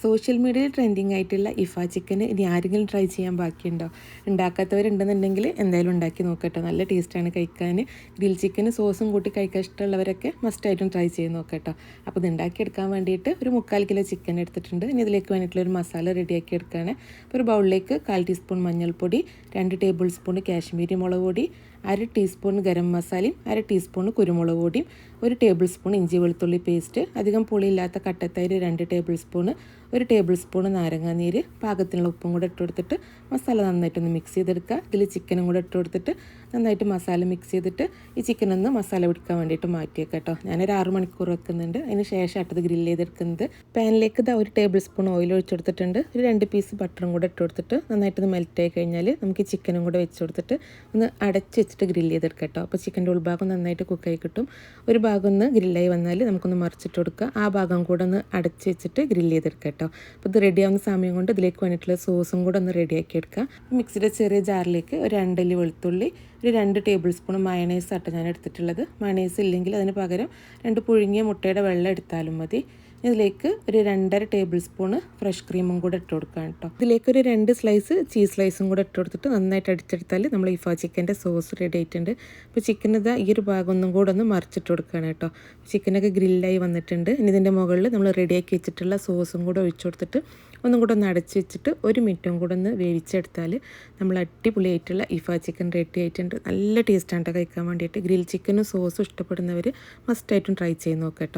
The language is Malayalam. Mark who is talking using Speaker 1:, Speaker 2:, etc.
Speaker 1: സോഷ്യൽ മീഡിയയിൽ ട്രെൻഡിങ് ആയിട്ടുള്ള ഇഫ ചിക്കൻ ഇനി ആരെങ്കിലും ട്രൈ ചെയ്യാൻ ബാക്കിയുണ്ടോ? ഉണ്ടാക്കാത്തവരുണ്ടെന്നുണ്ടെങ്കിൽ എന്തായാലും ഉണ്ടാക്കി നോക്കട്ടോ. നല്ല ടേസ്റ്റാണ് കഴിക്കാൻ. ഗ്രിൽ ചിക്കന് സോസും കൂട്ടി കഴിക്കാൻ ഇഷ്ടമുള്ളവരൊക്കെ മസ്റ്റായിട്ടും ട്രൈ ചെയ്ത് നോക്കട്ടോ. അപ്പോൾ ഇത് ഉണ്ടാക്കിയെടുക്കാൻ വേണ്ടിയിട്ട് ഒരു 3/4 കിലോ ചിക്കൻ എടുത്തിട്ടുണ്ട്. ഇനി ഇതിലേക്ക് വേണ്ടിയിട്ടുള്ള ഒരു മസാല റെഡിയാക്കി എടുക്കുകയാണ്. അപ്പോൾ ഒരു ബൗളിലേക്ക് 1/4 ടീസ്പൂൺ മഞ്ഞൾപ്പൊടി, 2 ടേബിൾ സ്പൂൺ കാശ്മീരി മുളക് പൊടി, 1/2 ടീസ്പൂൺ ഗരം മസാലയും, 1/2 ടീസ്പൂൺ കുരുമുളക് പൊടിയും, 1 ടേബിൾ സ്പൂൺ ഇഞ്ചി വെളുത്തുള്ളി പേസ്റ്റ്, അധികം പുളിയില്ലാത്ത കട്ടത്തൈര് 2 ടേബിൾ സ്പൂൺ, 1 ടേബിൾ സ്പൂൺ നാരങ്ങാനീര്, പാകത്തിനുള്ള ഉപ്പും കൂടെ ഇട്ട് കൊടുത്തിട്ട് മസാല നന്നായിട്ടൊന്ന് മിക്സ് ചെയ്തെടുക്കുക. ഇതിൽ ചിക്കനും കൂടെ ഇട്ട് കൊടുത്തിട്ട് നന്നായിട്ട് മസാല മിക്സ് ചെയ്തിട്ട് ഈ ചിക്കൻ ഒന്ന് മസാല പിടിക്കാൻ വേണ്ടിയിട്ട് മാറ്റി വെക്കാം കേട്ടോ. ഞാനൊരു 6 മണിക്കൂർ വെക്കുന്നുണ്ട്. അതിന് ശേഷം അത് ഗ്രില്ല് ചെയ്തെടുക്കുന്നത്. പാനിലേക്ക് 1 ടേബിൾ സ്പൂൺ ഓയിൽ ഒഴിച്ചെടുത്തിട്ടുണ്ട്. ഒരു 2 പീസ് ബട്ടറും കൂടെ ഇട്ട് കൊടുത്തിട്ട് നന്നായിട്ടൊന്ന് മെൽറ്റ് ആയി കഴിഞ്ഞാൽ നമുക്ക് ഈ ചിക്കനും കൂടെ വെച്ച് കൊടുത്തിട്ട് ഒന്ന് അടച്ച് വെച്ചിട്ട് ഗ്രില്ല് ചെയ്തെടുക്കാം കേട്ടോ. അപ്പോൾ ചിക്കൻ്റെ ഉൾഭാഗം നന്നായിട്ട് കുക്കായി കിട്ടും. ഒരു ഭാഗം ഒന്ന് ഗ്രില്ലായി വന്നാൽ നമുക്കൊന്ന് മറിച്ചിട്ട് കൊടുക്കുക. ആ ഭാഗം കൂടെ ഒന്ന് അടച്ച് വെച്ചിട്ട് ഗ്രില്ല് ചെയ്തെടുക്കാം കേട്ടോ. അപ്പോൾ ഇത് റെഡിയാവുന്ന സമയം കൊണ്ട് ഇതിലേക്ക് വേണ്ടിയിട്ടുള്ള സോസും കൂടെ ഒന്ന് റെഡിയാക്കി എടുക്കുക. മിക്സിയുടെ ചെറിയ ജാറിലേക്ക് ഒരു 2 അല്ലി വെളുത്തുള്ളി, ഒരു 2 ടേബിൾ സ്പൂൺ മയണൈസ് ആട്ടോ ഞാൻ എടുത്തിട്ടുള്ളത്. മയണൈസ് ഇല്ലെങ്കിൽ അതിന് പകരം 2 പുഴുങ്ങിയ മുട്ടയുടെ വെള്ളം എടുത്താലും മതി. ഇതിലേക്ക് ഒരു 2.5 ടേബിൾ സ്പൂണ് ഫ്രഷ് ക്രീമും കൂടെ ഇട്ട് കൊടുക്കാം കേട്ടോ. ഇതിലേക്ക് ഒരു 2 സ്ലൈസ് ചീസ് സ്ലൈസും കൂടെ ഇട്ട് കൊടുത്തിട്ട് നന്നായിട്ട് അടിച്ചെടുത്താൽ നമ്മൾ ഇഫ ചിക്കൻ്റെ സോസ് റെഡി ആയിട്ടുണ്ട്. അപ്പോൾ ചിക്കൻ ഇതാ ഈ ഒരു ഭാഗം ഒന്നും കൂടെ ഒന്ന് മറിച്ചിട്ട് കൊടുക്കുകയാണ് കേട്ടോ. ചിക്കനൊക്കെ ഗ്രില്ലായി വന്നിട്ടുണ്ട്. ഇനി ഇതിൻ്റെ മുകളിൽ നമ്മൾ റെഡിയാക്കി വെച്ചിട്ടുള്ള സോസും കൂടെ ഒഴിച്ചു കൊടുത്തിട്ട് ഒന്നും കൂടെ ഒന്ന് അടച്ച് വെച്ചിട്ട് 1 മിനിറ്റും കൂടെ ഒന്ന് വേവിച്ചെടുത്താൽ നമ്മൾ അടിപൊളിയായിട്ടുള്ള ഇഫ ചിക്കൻ റെഡി ആയിട്ടുണ്ട്. നല്ല ടേസ്റ്റാണ് കഴിക്കാൻ വേണ്ടിയിട്ട്. ഗ്രിൽ ചിക്കനും സോസും ഇഷ്ടപ്പെടുന്നവർ മസ്റ്റായിട്ടും ട്രൈ ചെയ്ത് നോക്കാം കേട്ടോ.